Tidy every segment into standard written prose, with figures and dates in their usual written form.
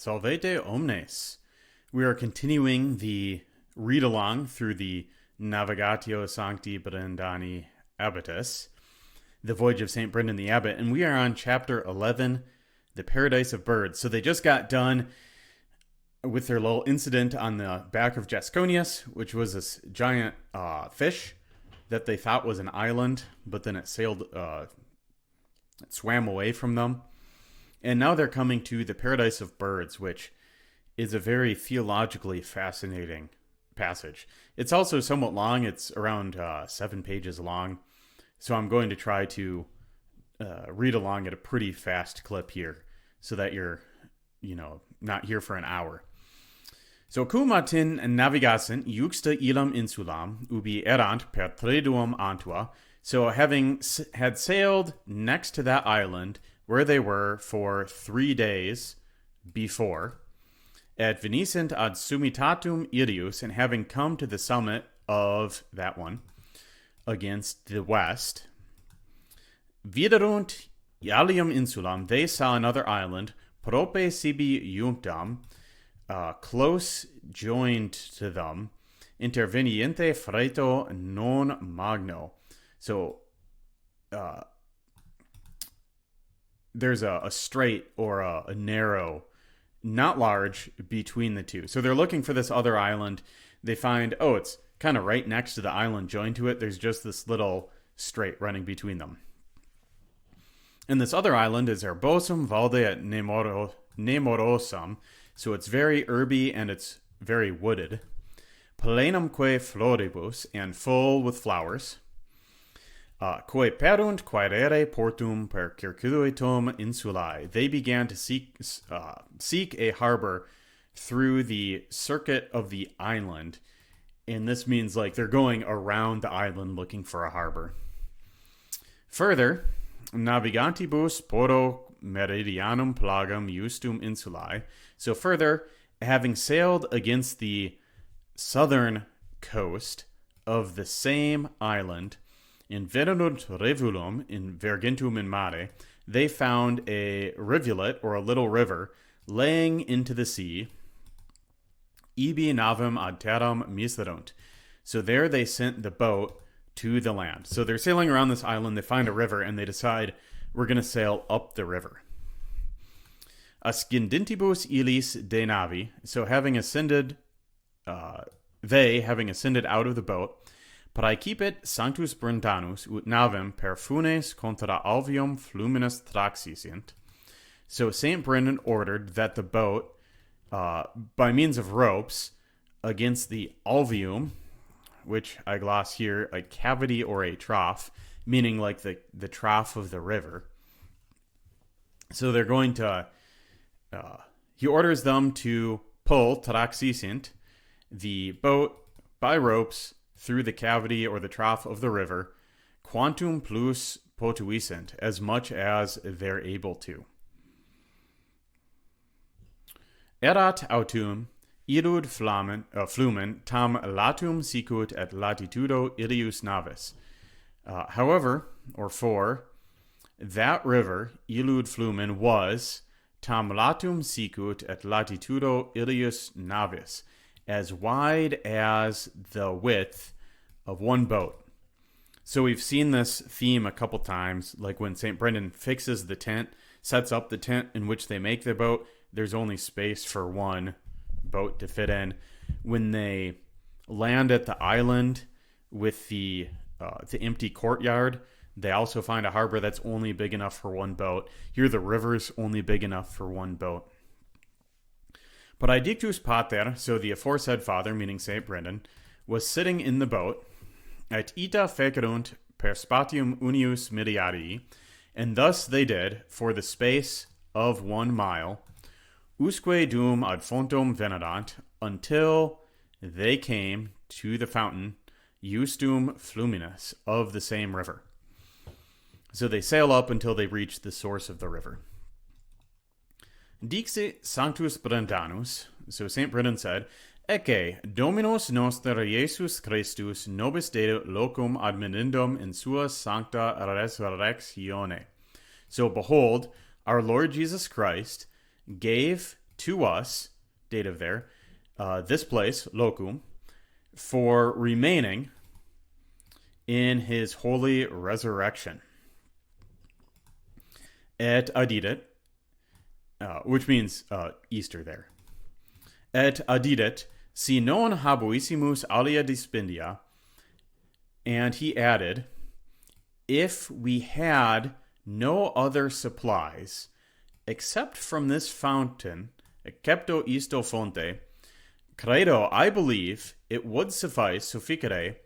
Salvete omnes. We are continuing the read-along through the Nāvigātiō Sancti Brendani Abbatis, the Voyage of St. Brendan the Abbot, and we are on chapter 11, the Paradise of Birds. So they just got done with their little incident on the back of Jasconius, which was this giant fish that they thought was an island, but then it swam away from them. And now they're coming to the Paradise of Birds, which is a very theologically fascinating passage. It's also somewhat long. It's around 7 pages long. So I'm going to try to read along at a pretty fast clip here so that you're, not here for an hour. So cum matin navigasint iuxta ilam insulam ubi erant per triduum antua. So having had sailed next to that island where they were for 3 days before, et veniscent ad summitatum Irius, and having come to the summit of that one against the west, viderunt Ialium insulam, they saw another island, prope sibi iunctam, close joined to them, interveniente freto non magno. So, there's a straight or a narrow, not large, between the two. So they're looking for this other island. They find, it's kind of right next to the island joined to it. There's just this little strait running between them. And this other island is Herbosum Valde et Nemorosum. So it's very herby and it's very wooded. Plenumque floribus, and full with flowers. Quae perunt quaerere portum per circuitum insulae. They began to seek a harbor through the circuit of the island. And this means like they're going around the island looking for a harbor. Further, navigantibus poro meridianum plagam justum insulae. So further, having sailed against the southern coast of the same island, in venerunt rivulum in vergentum in mare, they found a rivulet or a little river laying into the sea. Ibi navem ad terram miserunt. So there they sent the boat to the land. So they're sailing around this island, they find a river, and they decide, we're going to sail up the river. Ascendentibus illis de navi. So having ascended out of the boat, praecipit Sanctus Brendanus ut navem per funes contra Avium fluminis traxisint. So St. Brendan ordered that the boat, by means of ropes, against the Avium, which I gloss here, a cavity or a trough, meaning like the trough of the river. So they're going to, he orders them to pull traxisint, the boat, by ropes, through the cavity or the trough of the river, quantum plus potuisent, as much as they're able to. Erat autum illud flumen tam latum sicut et latitudo Irius navis. However, or for, that river, illud flumen, was tam latum sicut et latitudo Irius navis, as wide as the width of one boat. So we've seen this theme a couple times, like when St. Brendan fixes the tent, sets up the tent in which they make their boat, there's only space for one boat to fit in. When they land at the island with the empty courtyard, they also find a harbor that's only big enough for one boat. Here the river's only big enough for one boat. Paradītus pater, so the aforesaid father, meaning St. Brendan, was sitting in the boat, et ita fecerunt per spatium unius miriadii, and thus they did, for the space of 1 mile, usque dum ad fontum venerant, until they came to the fountain, justum fluminis, of the same river. So they sail up until they reach the source of the river. Dixit Sanctus Brendanus, so St. Brendan said, Ecce Dominus noster Jesus Christus nobis de locum adminendum in sua sancta resurrectione. So behold, our Lord Jesus Christ gave to us, dative there, this place, locum, for remaining in his holy resurrection. Et adidet, which means Easter there. Et adidet, si non habuissimus alia dispendia, and he added, if we had no other supplies except from this fountain, excepto isto fonte, credo, I believe, it would suffice sufficere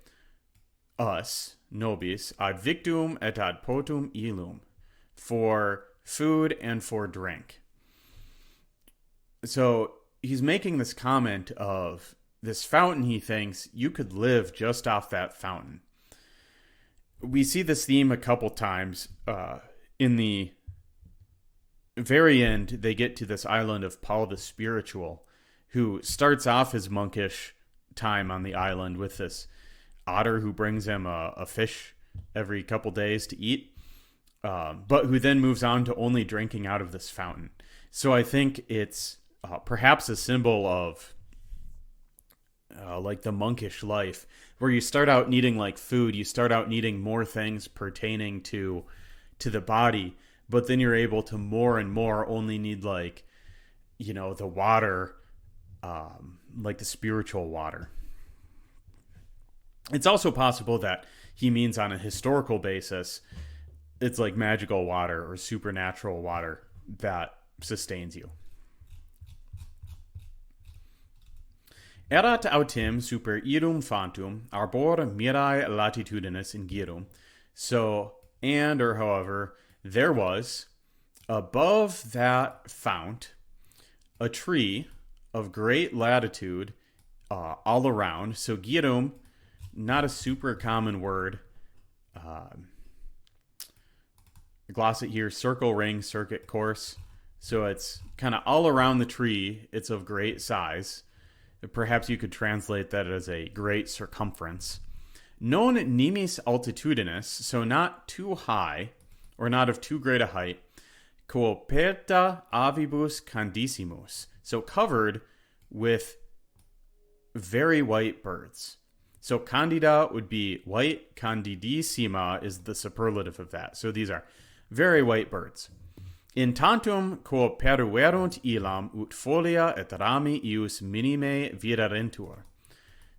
us, nobis, ad victum et ad potum illum, for food and for drink. So he's making this comment of this fountain. He thinks you could live just off that fountain. We see this theme a couple times. In the very end, they get to this island of Paul the Spiritual, who starts off his monkish time on the island with this otter who brings him a fish every couple days to eat, but who then moves on to only drinking out of this fountain. So I think it's perhaps a symbol of like the monkish life, where you start out needing like food, you start out needing more things pertaining to the body, but then you're able to more and more only need like, the water, like the spiritual water. It's also possible that he means on a historical basis, it's like magical water or supernatural water that sustains you. Erat autem super irum fantum arbor mirae latitudinis ingirum. So, or however, there was, above that fount, a tree of great latitude all around. So girum, not a super common word. Gloss it here, circle, ring, circuit, course. So it's kind of all around the tree. It's of great size. Perhaps you could translate that as a great circumference. Non nimis altitudinis, so not too high, or not of too great a height. Coperta avibus candissimus, so covered with very white birds. So candida would be white, candidissima is the superlative of that. So these are very white birds. In tantum cooperuerunt illam ut folia et rami ius minime virarentur.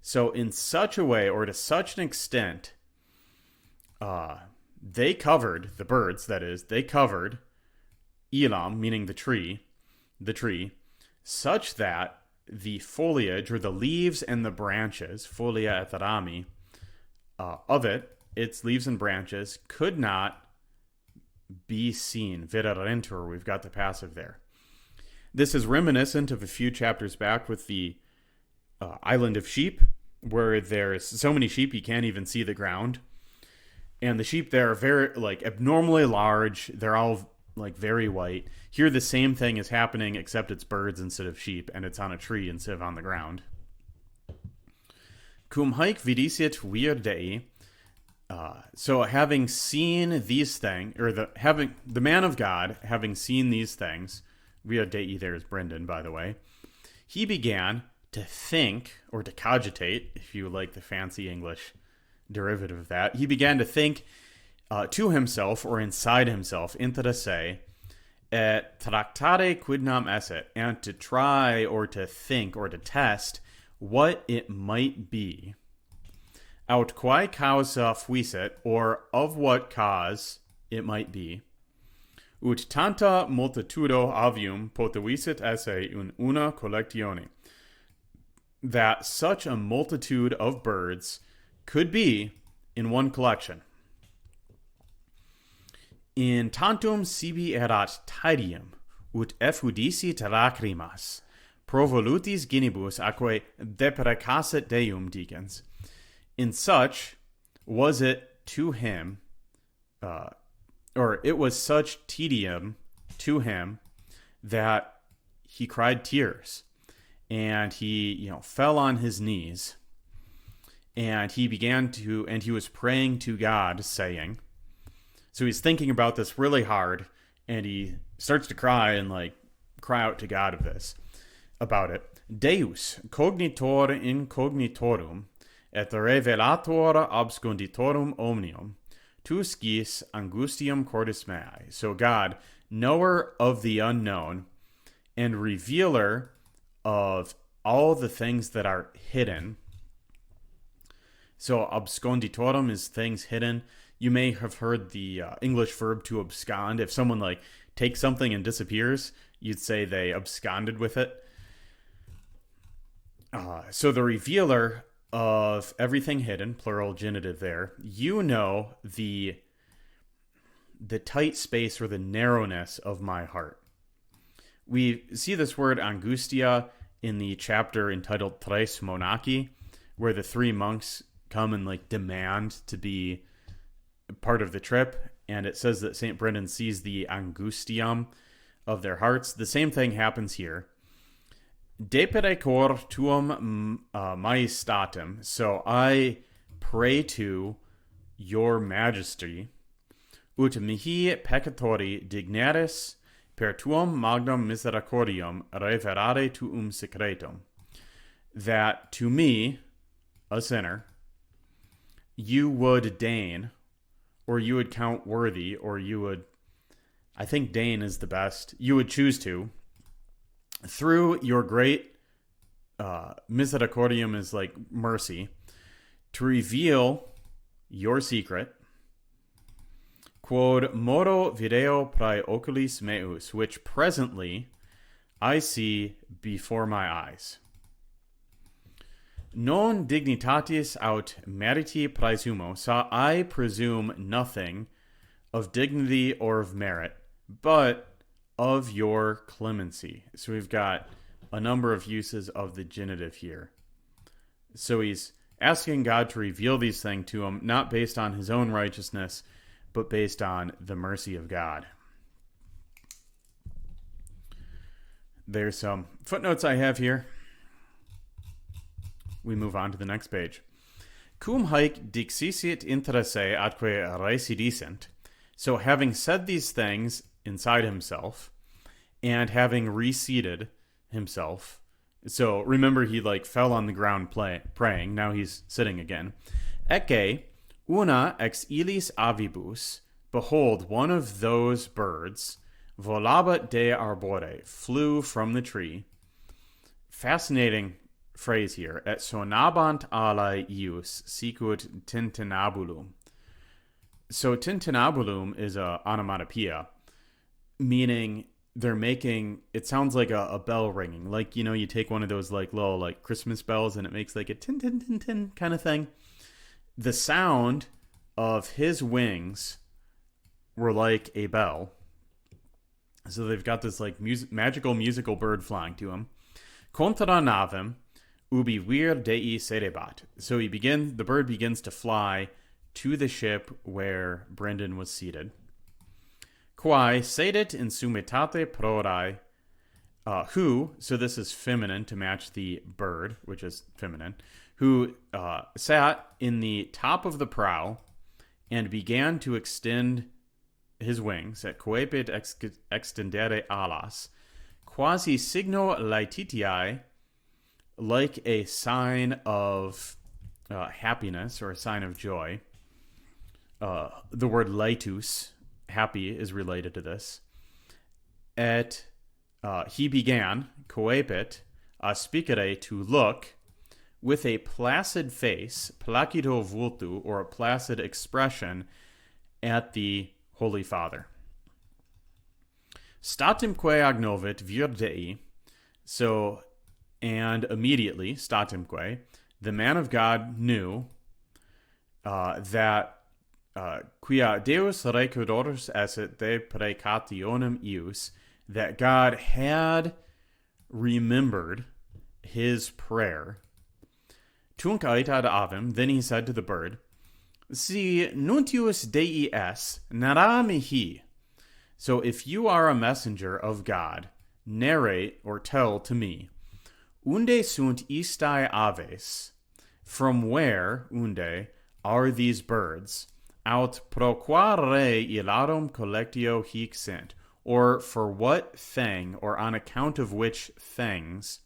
So in such a way, or to such an extent, they covered, the birds, that is, they covered illam, meaning the tree, such that the foliage, or the leaves and the branches, folia et rami, of it, its leaves and branches, could not be seen. Virarentur, we've got the passive there. This is reminiscent of a few chapters back with the island of sheep, where there's so many sheep you can't even see the ground. And the sheep there are very, like, abnormally large. They're all, like, very white. Here the same thing is happening, except it's birds instead of sheep, and it's on a tree instead of on the ground. Cum haec vidicit vir Dei. So having seen these things, or the man of God, having seen these things, vir Dei there is Brendan, by the way, he began to think, or to cogitate, if you like the fancy English derivative of that, he began to think to himself, or inside himself, inter se, et tractare quidnam esset, and to try, or to think, or to test what it might be. Aut quae causa fuisit, or of what cause it might be. Ut tanta multitudo avium potuisit esse in una collectione. That such a multitude of birds could be in one collection. In tantum sibi erat taedium, ut effudicit lacrimas, provolutis genibus aquae deprecasset Deum dicens. In such was it to him, or it was such tedium to him, that he cried tears, and he, fell on his knees, and he was praying to God, saying, so he's thinking about this really hard, and he starts to cry and cry out to God about it. Deus, cognitor incognitorum, et revelator absconditorum omnium, tus gis angustium cordis mei. So God, knower of the unknown and revealer of all the things that are hidden. So absconditorum is things hidden. You may have heard the English verb to abscond. If someone like takes something and disappears, you'd say they absconded with it. So the revealer of everything hidden, plural genitive there, you know the tight space or the narrowness of my heart. We see this word angustia in the chapter entitled Tres Monachi, where the three monks come and like demand to be part of the trip, and it says that St. Brendan sees the angustiam of their hearts. The same thing happens here. Depere cor tuum majestatem. So I pray to your majesty, ut mihi peccatori digneris per tuum magnum misericordium reverare tuum secretum. That to me, a sinner, you would deign, or you would count worthy, or you would, I think deign is the best, you would choose to, through your great misericordium is like mercy, to reveal your secret, quod modo video prae oculis meus, which presently I see before my eyes. Non dignitatis aut meriti praesumo, so I presume nothing of dignity or of merit, but of your clemency. So we've got a number of uses of the genitive here. So he's asking God to reveal these things to him, not based on his own righteousness, but based on the mercy of God. There's some footnotes I have here. We move on to the next page. Cum haec dixisit interesse atque residisent. So having said these things inside himself and having reseated himself. So remember, he like fell on the ground praying. Now he's sitting again. Ecce una ex illis avibus. Behold, one of those birds volabat de arbore, flew from the tree. Fascinating phrase here. Et sonabant alae ius sicut tintinabulum. So tintinabulum is a onomatopoeia, meaning they're making, it sounds like a bell ringing. Like, you know, you take one of those like little like Christmas bells and it makes like a tin tin tin tin kind of thing. The sound of his wings were like a bell. So they've got this like magical musical bird flying to him. Contra navem ubi vir dei serebat. So the bird begins to fly to the ship where Brendan was seated. Quae sedit in summitate prorae, who, so this is feminine to match the bird, which is feminine, who sat in the top of the prow and began to extend his wings, et coepit extendere alas, quasi signo laetitiae, like a sign of happiness or a sign of joy. The word laetus, happy, is related to this. Et he began, coepit, aspicere, to look, with a placid face, placido vultu, or a placid expression, at the Holy Father. Statimque agnovit vir Dei, so, and immediately, statimque, the man of God knew that quia Deus recordorus esset de precationem ius, that God had remembered his prayer. Tunc ait ad avim, then he said to the bird, Si nuntius Dei es, narra mihi. So if you are a messenger of God, narrate or tell to me, unde sunt istae aves, from where, unde, are these birds, aut pro qua re ilarum collectio hic sint, or for what thing, or on account of which things,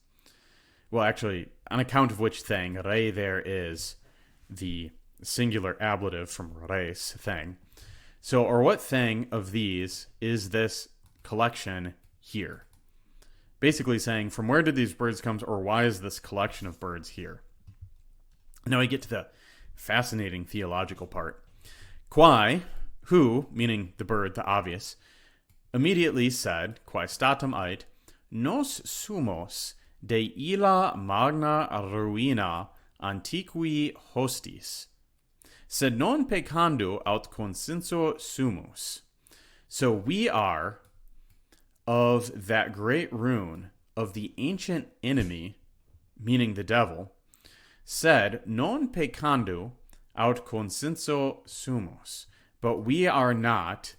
well, actually, on account of which thing, re there is the singular ablative from res, thing. So, or what thing of these is this collection here? Basically saying, from where did these birds come, or why is this collection of birds here? Now we get to the fascinating theological part. Quae, who, meaning the bird, the obvious, immediately said, quae statum ait, nos sumos de illa magna ruina antiqui hostis, sed non peccando aut consenso sumus. So we are of that great ruin of the ancient enemy, meaning the devil, said, non peccando aut consenso sumus, but we are not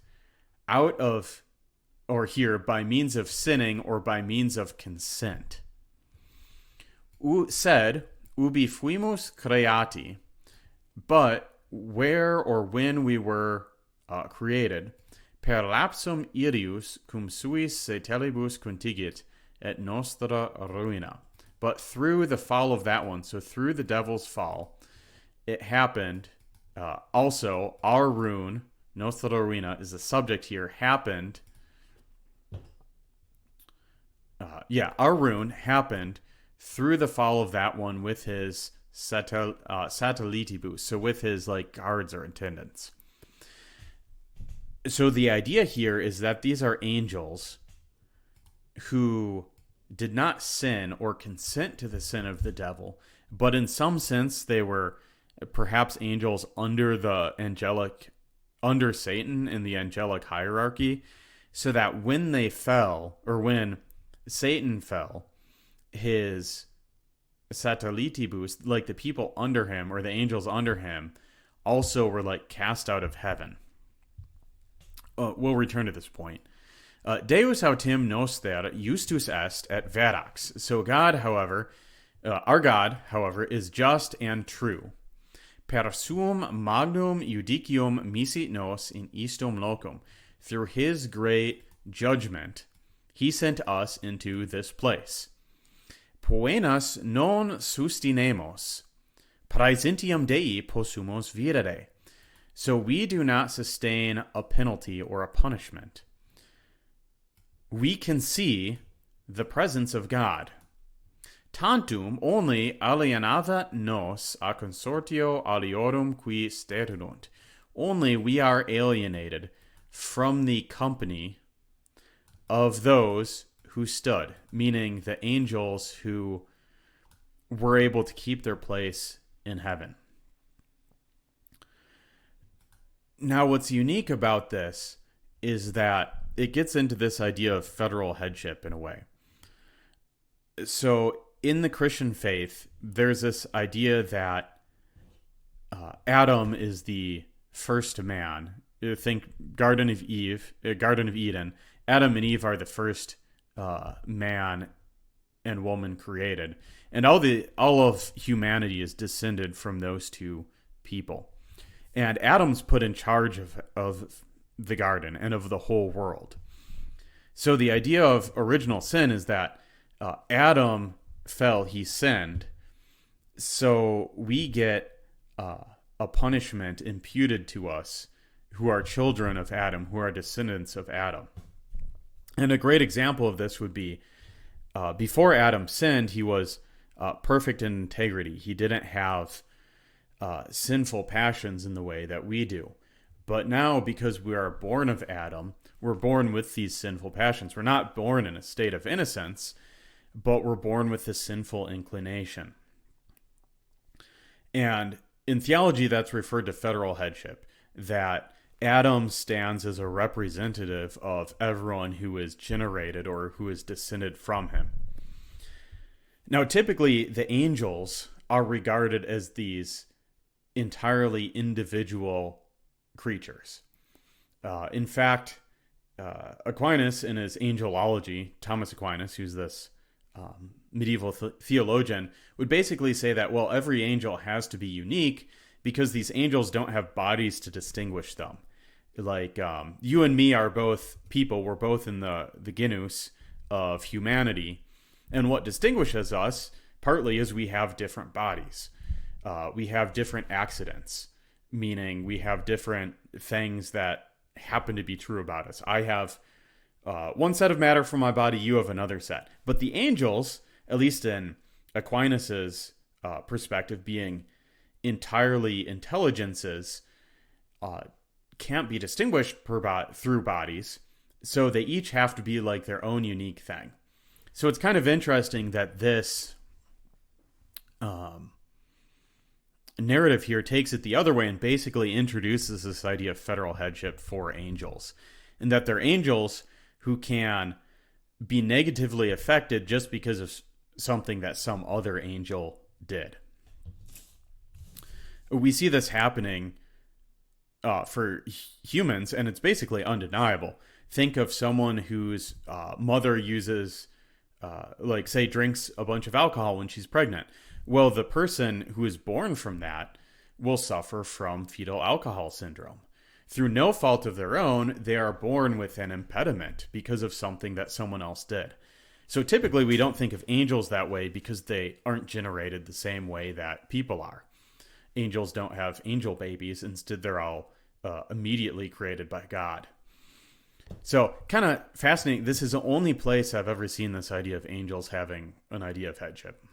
out of, or here, by means of sinning or by means of consent. Said, ubi fuimus creati, but where or when we were created, per lapsum irius cum suis cetelibus contigit et nostra ruina. But through the fall of that one, so through the devil's fall, it happened, also our ruin, nostra ruina is the subject here, happened, our ruin happened through the fall of that one with his satellitibus, so with his guards or attendants. So the idea here is that these are angels who did not sin or consent to the sin of the devil, but in some sense they were perhaps angels under Satan in the angelic hierarchy, so that when they fell, or when Satan fell, his satellitibus, like the people under him or the angels under him, also were cast out of heaven. We'll return to this point. Deus autem noster justus est et verax. So God, however, our God, however, is just and true. Per suum magnum judicium misit nos in istum locum. Through his great judgment, he sent us into this place. Poenas non sustinemos, praesentium Dei possumus videre. So we do not sustain a penalty or a punishment. We can see the presence of God. Tantum only alienava nos a consortio aliorum qui sterunt. Only we are alienated from the company of those who stood, meaning the angels who were able to keep their place in heaven. Now, what's unique about this is that it gets into this idea of federal headship in a way. So in the Christian faith, there's this idea that Adam is the first man. Think Garden of Eden. Adam and Eve are the first man and woman created, and all of humanity is descended from those two people. And Adam's put in charge of the garden and of the whole world. So the idea of original sin is that Adam fell, he sinned, so we get a punishment imputed to us who are children of Adam, who are descendants of Adam. And a great example of this would be before Adam sinned, he was perfect in integrity. He didn't have sinful passions in the way that we do. But now, because we are born of Adam, we're born with these sinful passions. We're not born in a state of innocence, but we're born with this sinful inclination. And in theology, that's referred to federal headship, that Adam stands as a representative of everyone who is generated or who is descended from him. Now, typically, the angels are regarded as these entirely individual creatures. In fact, Aquinas, in his angelology, Thomas Aquinas, who's this medieval theologian, would basically say that, well, every angel has to be unique because these angels don't have bodies to distinguish them. Like you and me are both people. We're both in the genus of humanity, and what distinguishes us partly is we have different bodies. We have different accidents, meaning we have different things that happen to be true about us. I have one set of matter from my body, you have another set. But the angels, at least in Aquinas's perspective, being entirely intelligences, can't be distinguished through bodies, so they each have to be like their own unique thing. So it's kind of interesting that this narrative here takes it the other way and basically introduces this idea of federal headship for angels, and that they're angels who can be negatively affected just because of something that some other angel did. We see this happening for humans, and it's basically undeniable. Think of someone whose mother uses, like, say, drinks a bunch of alcohol when she's pregnant. Well, the person who is born from that will suffer from fetal alcohol syndrome. Through no fault of their own, they are born with an impediment because of something that someone else did. So typically we don't think of angels that way because they aren't generated the same way that people are. Angels don't have angel babies. Instead, they're all immediately created by God. So kind of fascinating. This is the only place I've ever seen this idea of angels having an idea of headship.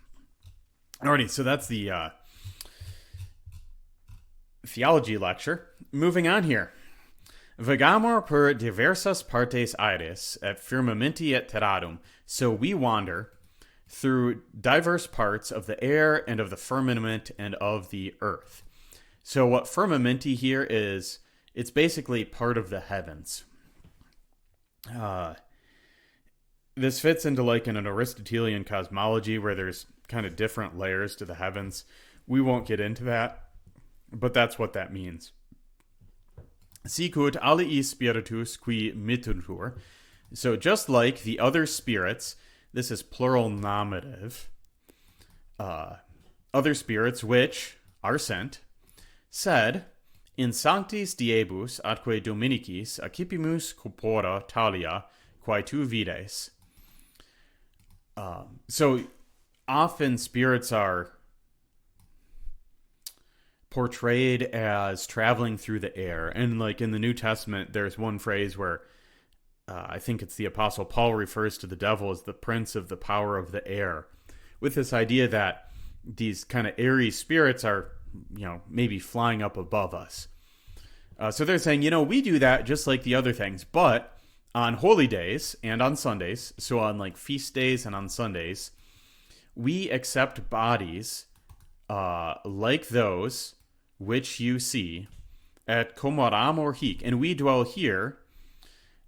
Alrighty, so that's the theology lecture. Moving on here. Vagamur per diversas partes aeres et firmamenti et terrarum. So we wander through diverse parts of the air and of the firmament and of the earth. So what firmamenti here is, it's basically part of the heavens. This fits into like an Aristotelian cosmology where there's kind of different layers to the heavens. We won't get into that, but that's what that means. Sicut alii spiritus qui mittuntur. So just like the other spirits, this is plural nominative, other spirits which are sent, said, in sanctis diebus atque dominicis accipimus corpora talia quae tu vides. So often spirits are portrayed as traveling through the air. And like in the New Testament, there's one phrase where I think it's the Apostle Paul refers to the devil as the prince of the power of the air, with this idea that these kind of airy spirits are, maybe flying up above us. So they're saying, we do that just like the other things, but on holy days and on Sundays, so on like feast days and on Sundays, we accept bodies like those which you see at comoramur hic, and we dwell here,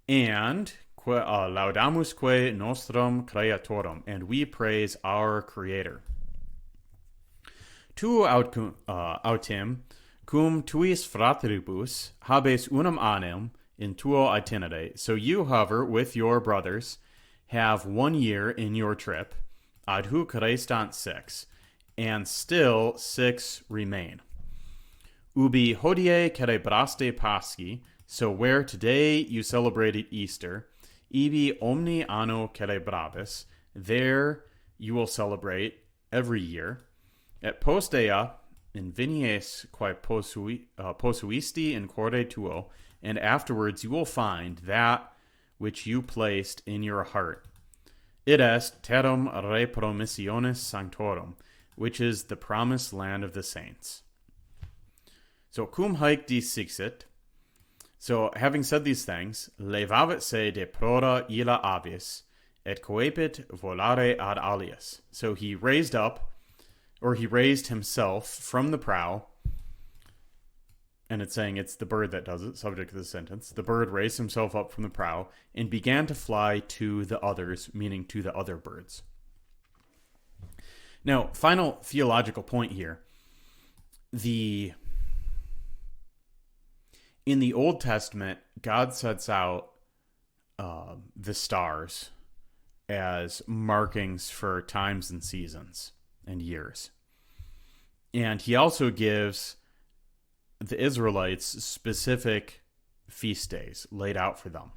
and laudamusque nostrum creatorum, and we praise our Creator. Tu autem cum tuis fratribus habes unum anum in tuo itinere. So you, however, with your brothers, have 1 year in your trip, ad hoc restant 6, and still 6 remain. Ubi hodie celebraste Paschi, so where today you celebrated Easter, ibi omni anno celebrabis, there you will celebrate every year. Et postea in vinies quae posuisti in corde tuo, and afterwards you will find that which you placed in your heart. It est terram re promissionis sanctorum, which is the promised land of the saints. So cum haec dixit. So having said these things, levavit se de prora illa avis, et coepit volare ad alias. So he raised himself from the prow, and it's saying it's the bird that does it, subject to the sentence. The bird raised himself up from the prow and began to fly to the others, meaning to the other birds. Now, final theological point here. In the Old Testament, God sets out the stars as markings for times and seasons and years. And he also gives the Israelites specific feast days laid out for them.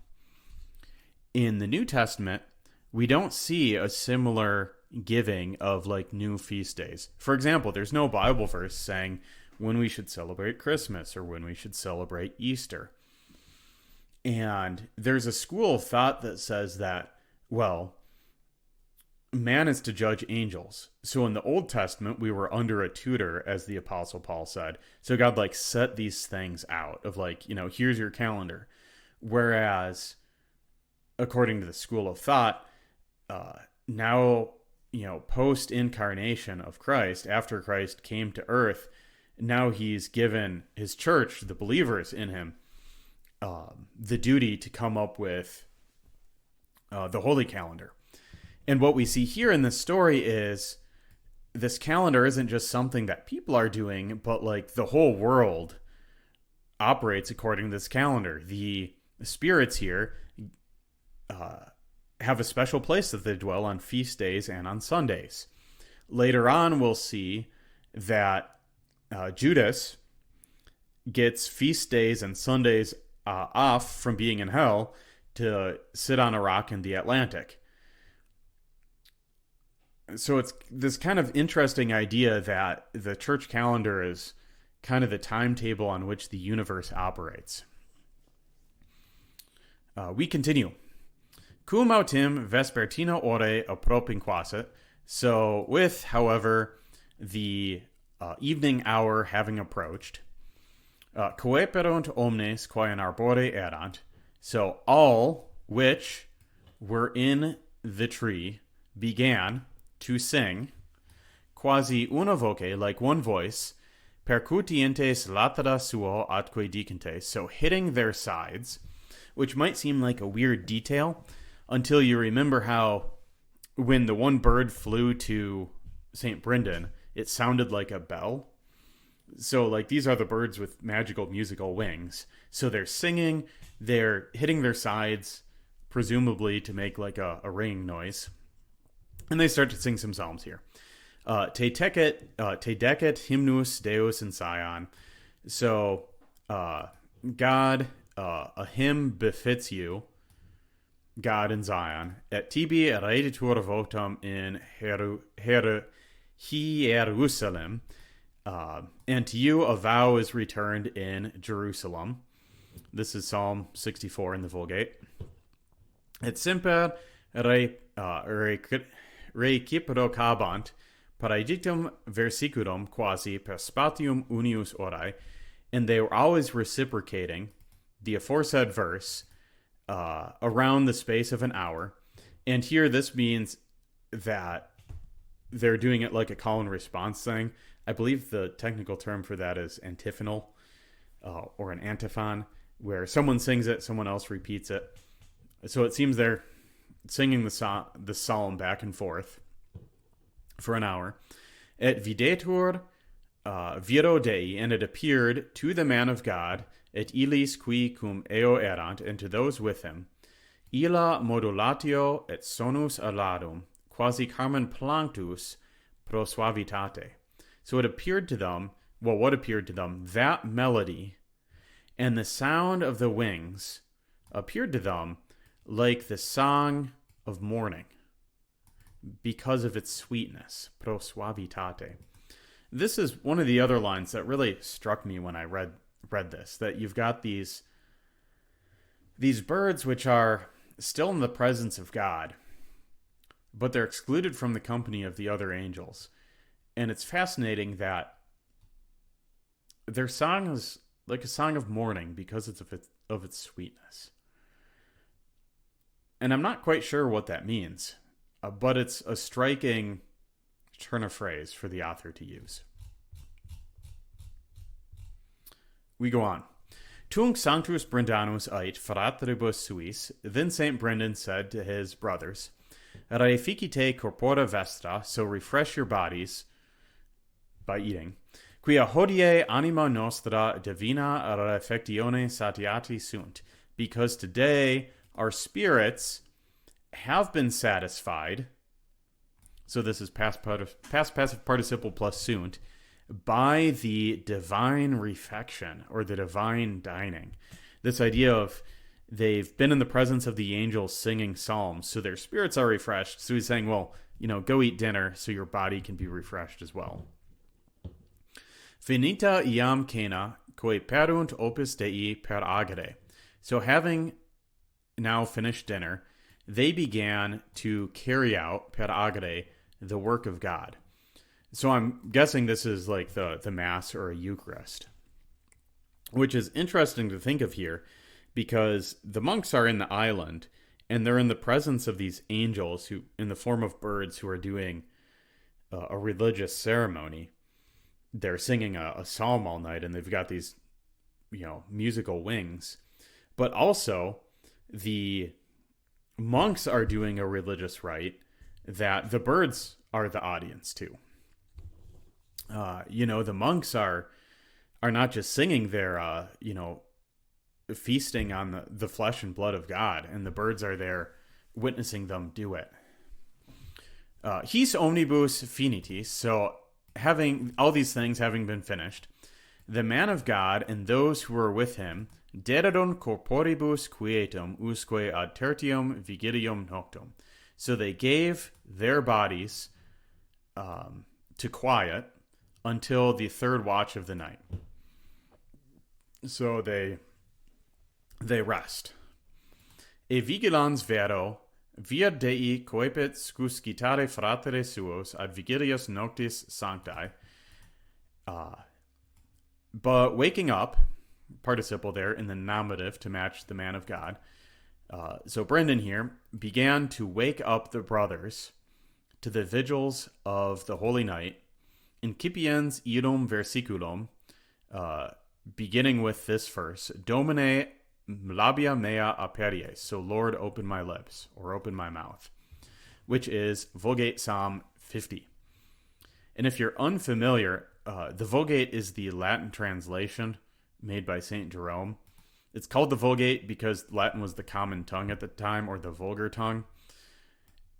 In the New Testament, we don't see a similar giving of like new feast days. For example, there's no Bible verse saying when we should celebrate Christmas or when we should celebrate Easter. And there's a school of thought that says that, well, man is to judge angels. So in the Old Testament, we were under a tutor, as the Apostle Paul said. So God like set these things out of like, here's your calendar. Whereas, according to the school of thought, now, post-incarnation of Christ, after Christ came to earth, now he's given his church, the believers in him, the duty to come up with the holy calendar. And what we see here in this story is this calendar isn't just something that people are doing, but like the whole world operates according to this calendar. The spirits here have a special place that they dwell on feast days and on Sundays. Later on, we'll see that Judas gets feast days and Sundays off from being in hell to sit on a rock in the Atlantic. So it's this kind of interesting idea that the church calendar is kind of the timetable on which the universe operates. We continue. Cum autem vespertina ore apropinquasit. So with, however, the evening hour having approached, coeperunt omnes quae in arbore erant. So all which were in the tree began to sing, quasi una voce, like one voice, percutientes latera suo atque dicentes, so hitting their sides, which might seem like a weird detail until you remember how when the one bird flew to St. Brendan, it sounded like a bell. So like these are the birds with magical musical wings. So they're singing, they're hitting their sides, presumably to make like a ringing noise. And they start to sing some psalms here. Te decet hymnus Deus in Sion. So, God, a hymn befits you, God in Zion. Et tibi ereditur votum in Jerusalem. And to you a vow is returned in Jerusalem. This is Psalm 64 in the Vulgate. Et semper recipro paraditum versiculum quasi per spatium unius orae, and they were always reciprocating the aforesaid verse around the space of an hour. And here this means that they're doing it like a call and response thing. I believe the technical term for that is antiphonal or an antiphon, where someone sings it, someone else repeats it. So it seems they're singing the psalm back and forth for an hour. Et videtur viro Dei, and it appeared to the man of God, et illis qui cum eo erant, and to those with him, illa modulatio et sonus aladum, quasi carmen planctus pro suavitate. So it appeared to them, what appeared to them? That melody and the sound of the wings appeared to them like the song of morning because of its sweetness, pro suavitate. This is one of the other lines that really struck me when I read this, that you've got these birds which are still in the presence of God, but they're excluded from the company of the other angels. And it's fascinating that their song is like a song of mourning because of its sweetness. And I'm not quite sure what that means, but it's a striking turn of phrase for the author to use. We go on. Tunc Sanctus Brendanus ait fratribus suis. Then St. Brendan said to his brothers, Reificite corpora vestra, so refresh your bodies by eating. Quia hodie anima nostra divina refectione satiati sunt. Because today our spirits have been satisfied. So this is past passive participle plus sunt, by the divine refection or the divine dining. this idea of they've been in the presence of the angels singing psalms, so their spirits are refreshed. So he's saying, well, go eat dinner so your body can be refreshed as well. Finita iam cena, quae perunt opus Dei per agere. So having now finished dinner, they began to carry out per agere, the work of God. So I'm guessing this is like the Mass or a Eucharist, which is interesting to think of here because the monks are in the island and they're in the presence of these angels who, in the form of birds, who are doing a religious ceremony. They're singing a psalm all night and they've got these, musical wings. But also, the monks are doing a religious rite that the birds are the audience to. The monks are not just singing, they're, feasting on the flesh and blood of God, and the birds are there witnessing them do it. His omnibus finitis, so having all these things having been finished, the man of God and those who were with him dederunt corporibus quietum usque ad tertium vigilium noctum. So they gave their bodies to quiet until the third watch of the night. So they rest. E vigilans vero via Dei coepet scuscitare fratere suos ad vigilias noctis sanctae. But waking up, participle there in the nominative to match the man of God. So Brendan here began to wake up the brothers to the vigils of the Holy Night, incipiens idum versiculum, beginning with this verse, Domine labia mea aperies, so Lord, open my lips, or open my mouth, which is Vulgate Psalm 50. And if you're unfamiliar, the Vulgate is the Latin translation made by St. Jerome. It's called the Vulgate because Latin was the common tongue at the time, or the vulgar tongue.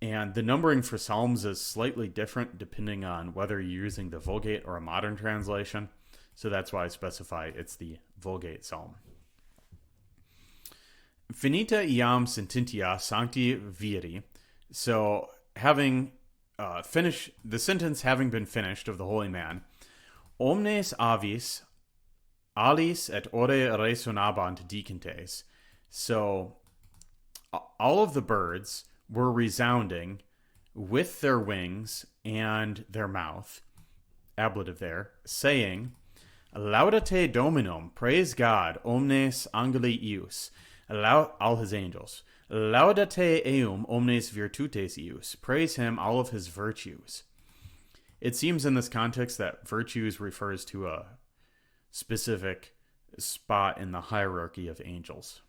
And the numbering for psalms is slightly different depending on whether you're using the Vulgate or a modern translation. So that's why I specify it's the Vulgate Psalm. Finita iam sententia sancti viri. So having finished, the sentence having been finished of the holy man, omnes avis alis et ore resonabant dicentes. So all of the birds were resounding with their wings and their mouth, ablative there, saying, Laudate Dominum, praise God, omnes angeli ius, all his angels. Laudate eum omnes virtutes ius, praise him, all of his virtues. It seems in this context that virtues refers to a specific spot in the hierarchy of angels.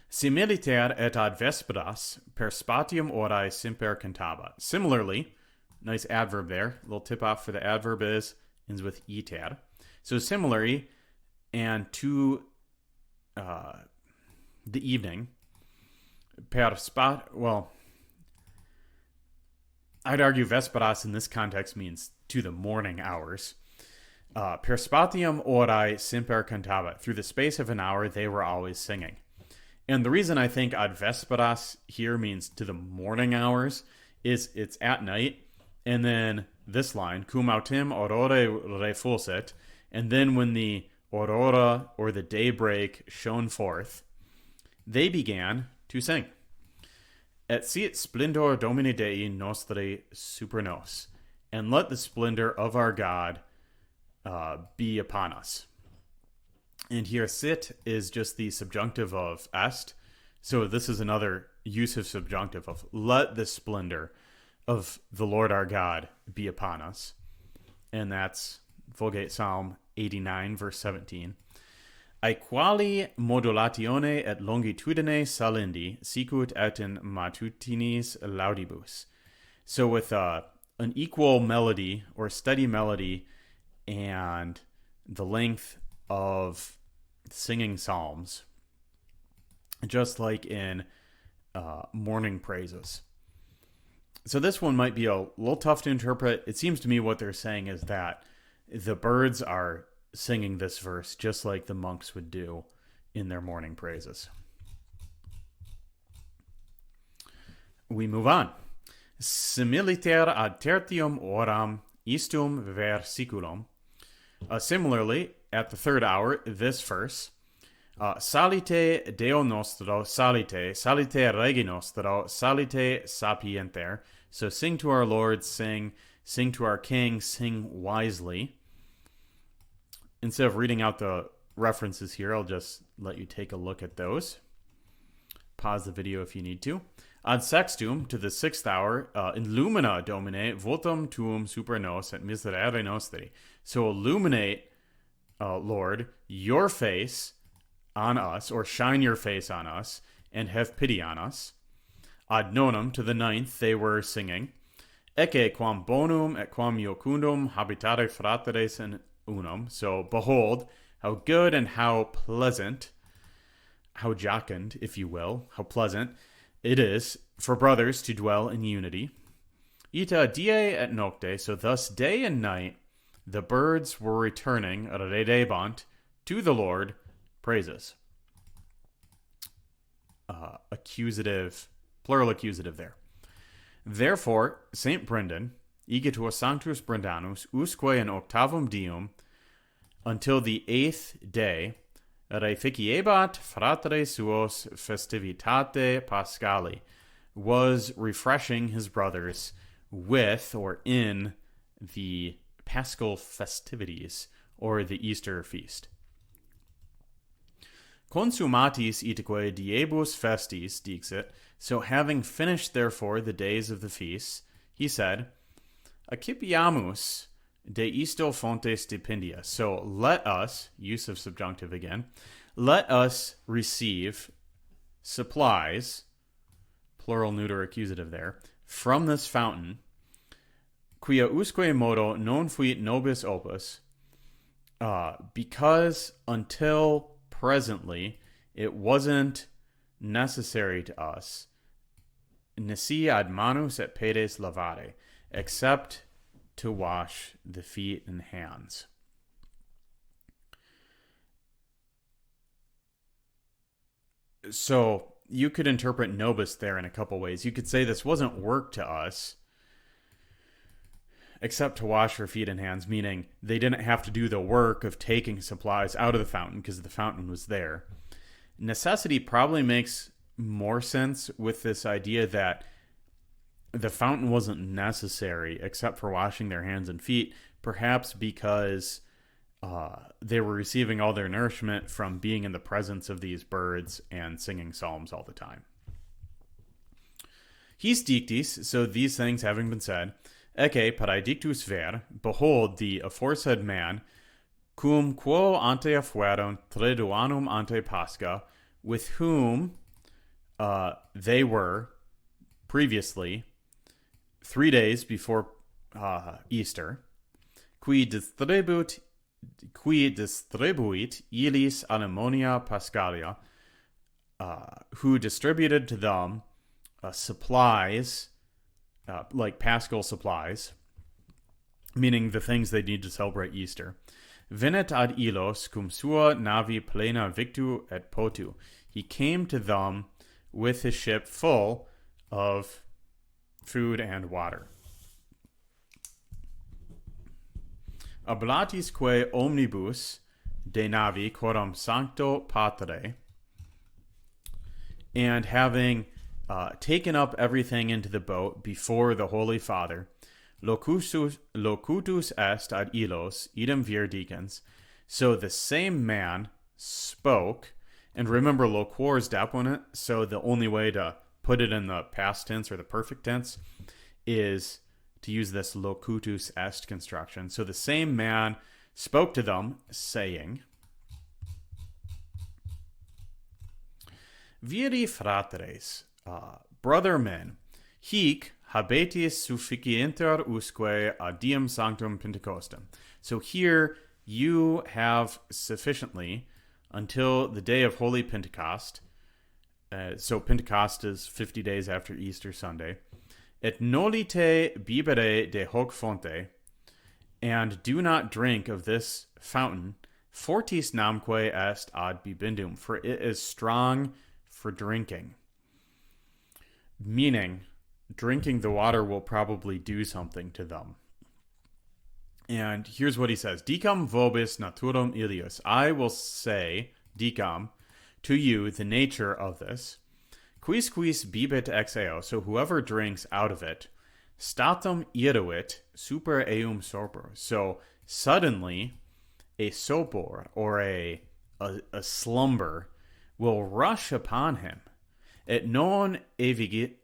Similiter et ad vesperas per spatium orae semper cantabat. Similarly, nice adverb there. A little tip off for the adverb ends with iter. So similarly, and to the evening, per spat. Well, I'd argue vesperas in this context means to the morning hours. Per spatium orae semper cantabat. Through the space of an hour, they were always singing. And the reason I think ad vesperas here means to the morning hours is it's at night. And then this line, cum autem aurore refulset. And then when the aurora or the daybreak shone forth, they began to sing. Et sit splendor Domini Dei nostri super nos. And let the splendor of our God be upon us. And here sit is just the subjunctive of est. So this is another use of subjunctive of let the splendor of the Lord our God be upon us. And that's Vulgate Psalm 89, verse 17. Aequali modulatione et longitudine salendi sicut et in matutinis laudibus. So with an equal melody or steady melody and the length of singing psalms, just like in morning praises. So this one might be a little tough to interpret. It seems to me what they're saying is that the birds are singing this verse just like the monks would do in their morning praises. We move on. Similiter ad tertium oram istum versiculum. Similarly, at the third hour, this verse, salite Deo nostro, salite regi nostro, salite sapienter. So sing to our Lord, sing to our King, sing wisely. Instead of reading out the references here, I'll just let you take a look at those. Pause the video if you need to. Ad sextum, to the sixth hour, illumina Domine votum tuum super nos et miserere nostri. So illuminate, Lord, your face on us, or shine your face on us, and have pity on us. Ad nonum, to the ninth, they were singing, Ecce quam bonum et quam iocundum habitate fratres in unum. So behold, how good and how pleasant, how jocund, if you will, how pleasant it is for brothers to dwell in unity. Ita die et nocte, so thus day and night, the birds were returning, redebant, to the Lord, praises. Accusative, plural accusative there. Therefore, Saint Brendan, igitur Sanctus Brendanus, usque in octavum diem, until the eighth day, reficiebat fratres suos festivitate Paschali, was refreshing his brothers with or in the Paschal festivities, or the Easter feast. Consumatis itaque diebus festis, dixit. So having finished, therefore, the days of the feasts, he said, Accipiamus de isto fonte stipendia. So let us, use of subjunctive again, let us receive supplies, plural neuter accusative there, from this fountain, quia usque modo non fuit nobis opus, because until presently it wasn't necessary to us, nisi ad manus et pedes lavare, except to wash the feet and hands. So you could interpret nobis there in a couple ways. You could say this wasn't work to us, except to wash their feet and hands, meaning they didn't have to do the work of taking supplies out of the fountain because the fountain was there. Necessity probably makes more sense with this idea that the fountain wasn't necessary except for washing their hands and feet, perhaps because they were receiving all their nourishment from being in the presence of these birds and singing psalms all the time. His dictis, so these things having been said, Ecce paradictus ver, behold the aforesaid man, cum quo ante affuerum triduanum ante Pascha, with whom they were previously 3 days before Easter, qui distribuit illis anemonia Paschalia, who distributed to them supplies, like Paschal supplies, meaning the things they need to celebrate Easter. Venet ad illos cum sua navi plena victu et potu. He came to them with his ship full of food and water. Ablatisque omnibus de navi coram sancto patre, and having taken up everything into the boat before the Holy Father, locutus est ad illos, idem vir dicens. So the same man spoke, and remember loquor's deponent, so the only way to put it in the past tense or the perfect tense is to use this locutus est construction. So the same man spoke to them, saying, Viri fratres, brother men, hic habetis sufficienter usque ad diem sanctum Pentecostem. So here you have sufficiently until the day of Holy Pentecost. So Pentecost is 50 days after Easter Sunday. Et nolite bibere de hoc fonte, and do not drink of this fountain, fortis namque est ad bibendum, for it is strong for drinking. Meaning, drinking the water will probably do something to them. And here's what he says. Dicam vobis naturam ilius. I will say, dicam, to you the nature of this. Quis bibet ex eo. So whoever drinks out of it, statum iruit super eum sopor. So suddenly a sopor, or a slumber, will rush upon him. Et non evigilat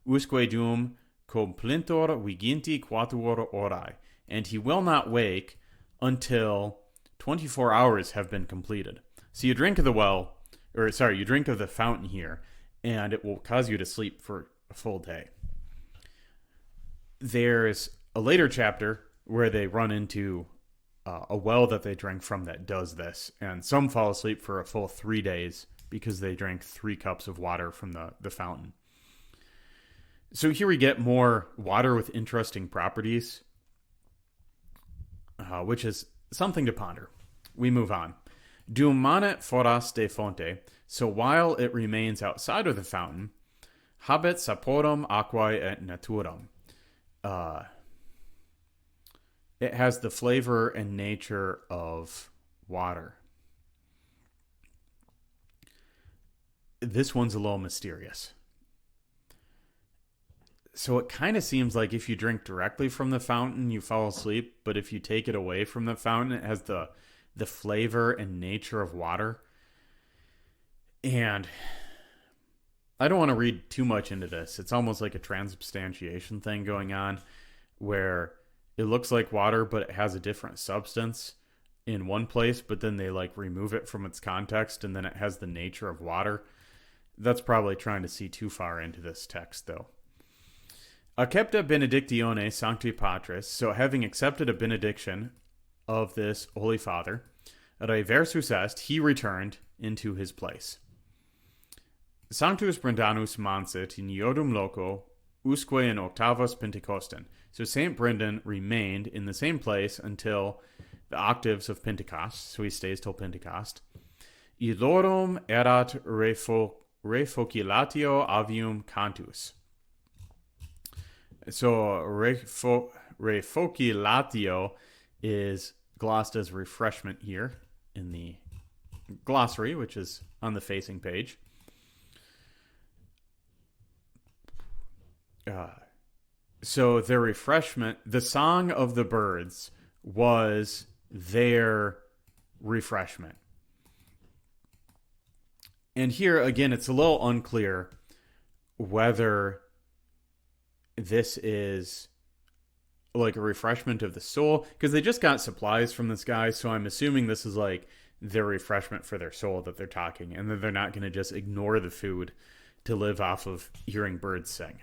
usque dum complintor viginti quatuor orae. And he will not wake until 24 hours have been completed. So you drink of you drink of the fountain here, and it will cause you to sleep for a full day. There's a later chapter where they run into a well that they drink from that does this, and some fall asleep for a full 3 days because they drank 3 cups of water from the fountain. So here we get more water with interesting properties, which is something to ponder. We move on. Dum manet foras de fonte. So while it remains outside of the fountain, habet saporum aquae et naturam. It has the flavor and nature of water. This one's a little mysterious. So it kind of seems like if you drink directly from the fountain, you fall asleep. But if you take it away from the fountain, it has the flavor and nature of water. And I don't want to read too much into this. It's almost like a transubstantiation thing going on, where it looks like water, but it has a different substance in one place, but then they remove it from its context, and then it has the nature of water. That's probably trying to see too far into this text, though. Accepta benedictione sancti patris. So having accepted a benediction of this Holy Father, reversus est, he returned into his place. Sanctus Brendanus mansit in iodum loco, usque in octavos Pentecostin. So St. Brendan remained in the same place until the octaves of Pentecost, so he stays till Pentecost. Ilorum erat refocilatio avium cantus. So refocilatio is glossed as refreshment here in the glossary, which is on the facing page. So their refreshment, the song of the birds, was their refreshment. And here, again, it's a little unclear whether this is like a refreshment of the soul, because they just got supplies from this guy, so I'm assuming this is like their refreshment for their soul that they're talking, and that they're not going to just ignore the food to live off of hearing birds sing.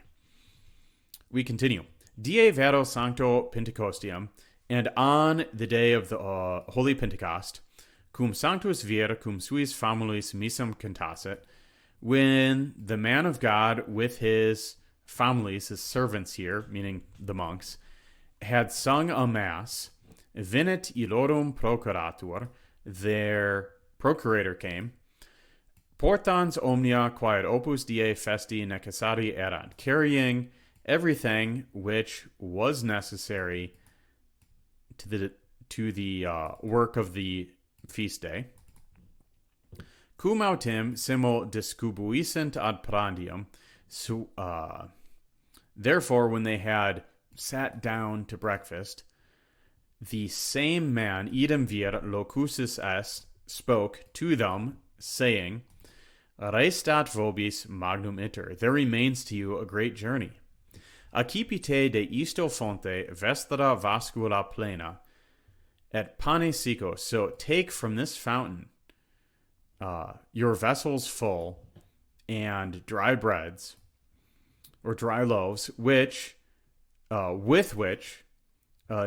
We continue. Die vero sancto Pentecostium, and on the day of the Holy Pentecost, cum sanctus vier cum suis famulis missam cantasset, when the man of God with his families, his servants here, meaning the monks, had sung a mass, venit illorum procurator, their procurator came, portans omnia quae opus die festi necessari erant, carrying everything which was necessary to the work of the feast day. Cum autem simul discubuissent ad prandium. So, therefore, when they had sat down to breakfast, the same man, idem vir locusus est, spoke to them, saying, Restat vobis magnum iter. There remains to you a great journey. Accipite de isto fonte vestra vascula plena, et pane sicos. So take from this fountain your vessels full, and dry breads, or dry loaves, with which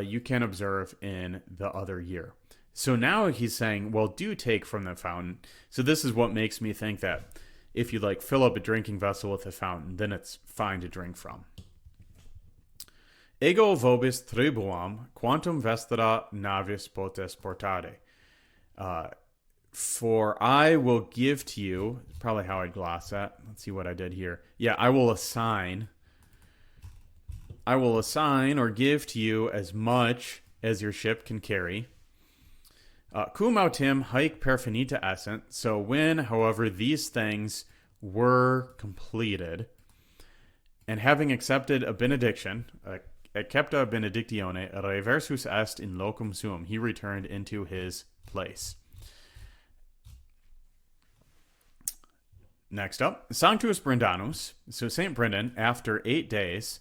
you can observe in the other year. So now he's saying, well, do take from the fountain. So this is what makes me think that if you fill up a drinking vessel with a fountain, then it's fine to drink from. Ego vobis tribuam quantum vestera navis potes portare. For I will give to you, probably how I'd gloss that. Let's see what I did here. Yeah, I will assign or give to you as much as your ship can carry. Cum autem haec perfinita essent. So when, however, these things were completed, and having accepted a benediction, accepta benedictione, reversus est in locum suum, he returned into his place. Next up, Sanctus Brendanus. So St. Brendan, after 8 days,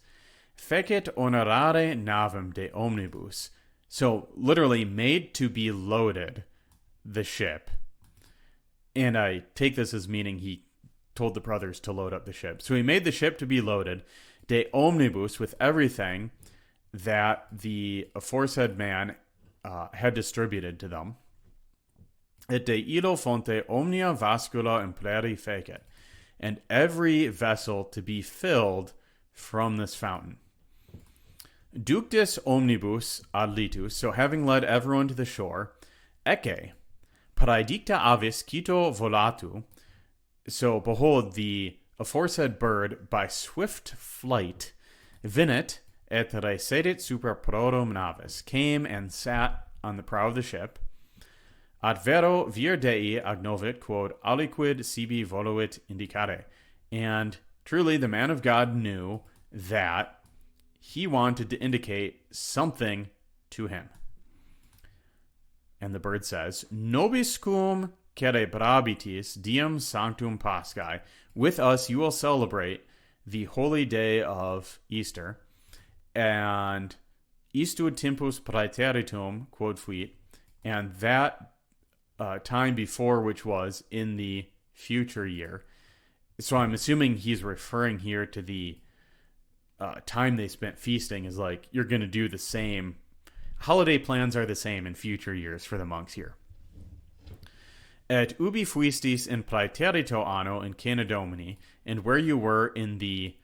fecit honorare navem de omnibus. So literally made to be loaded the ship. And I take this as meaning he told the brothers to load up the ship. So he made the ship to be loaded, de omnibus, with everything that the aforesaid man had distributed to them. Et de illo fonte omnia vascula impleri fecit, and every vessel to be filled from this fountain. Ductis omnibus ad litus, so having led everyone to the shore, ecce, praedicta avis cito volatu, so behold, the aforesaid bird by swift flight, venit et resedit super prorum navis, came and sat on the prow of the ship. Ad vero vir Dei agnovit quod aliquid sibi voluit indicare. And truly the man of God knew that he wanted to indicate something to him. And the bird says, Nobis cum cerebrabitis diem sanctum Paschae. With us you will celebrate the holy day of Easter. And istud tempus praeteritum quod fuit. And that time before, which was in the future year. So I'm assuming he's referring here to the time they spent feasting, is like, you're going to do the same. Holiday plans are the same in future years for the monks here. Et ubi fuistis in praeterito anno in Cana Domini, and where you were in the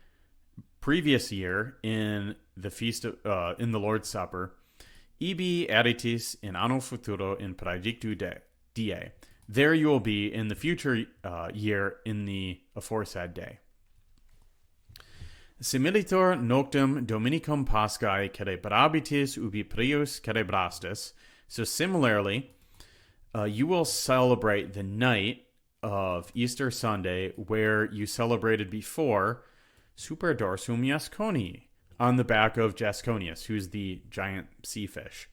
previous year in the feast of, in the Lord's Supper, ibi aditis in anno futuro in praedictu die. There you will be in the future year in the aforesaid day. Similitur noctem Dominicum Paschae cerebrabitis ubi prius cerebrastis. So similarly, you will celebrate the night of Easter Sunday where you celebrated before super dorsum Jasconii, on the back of Jasconius, who's the giant sea fish.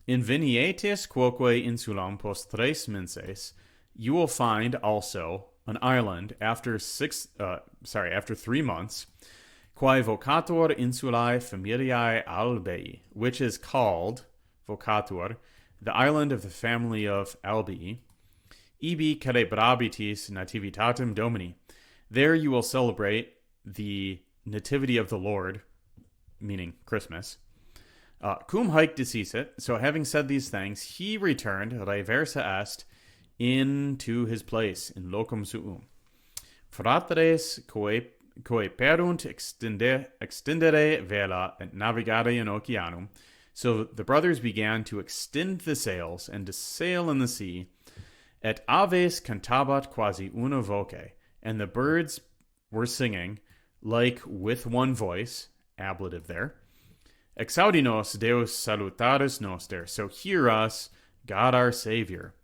In Vinietis quoque insulam post 3 menses, you will find also an island after 3 months, quae vocator insulae familiae Albae, which is called vocator, the island of the family of Albae, ibi cerebrabitis nativitatem Domini. There you will celebrate the nativity of the Lord, meaning Christmas. Cum haec decesit, so having said these things, he returned reversa est into his place in locum suum. Fratres coe perunt extendere vela et navigare in oceanum. So the brothers began to extend the sails and to sail in the sea. Et aves cantabat quasi una voce, and the birds were singing like with one voice, ablative there. Exaudinos Deus salutaris noster. So hear us, God our Savior.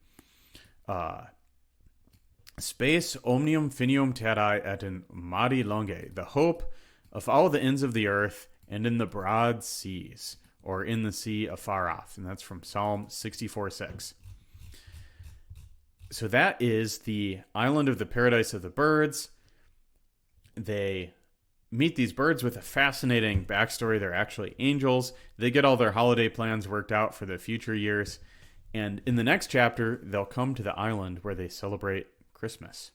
Space omnium finium terrae et in mari longe. The hope of all the ends of the earth and in the broad seas, or in the sea afar off. And that's from Psalm 64:6. So that is the island of the paradise of the birds. They meet these birds with a fascinating backstory. They're actually angels. They get all their holiday plans worked out for the future years. And in the next chapter, they'll come to the island where they celebrate Christmas.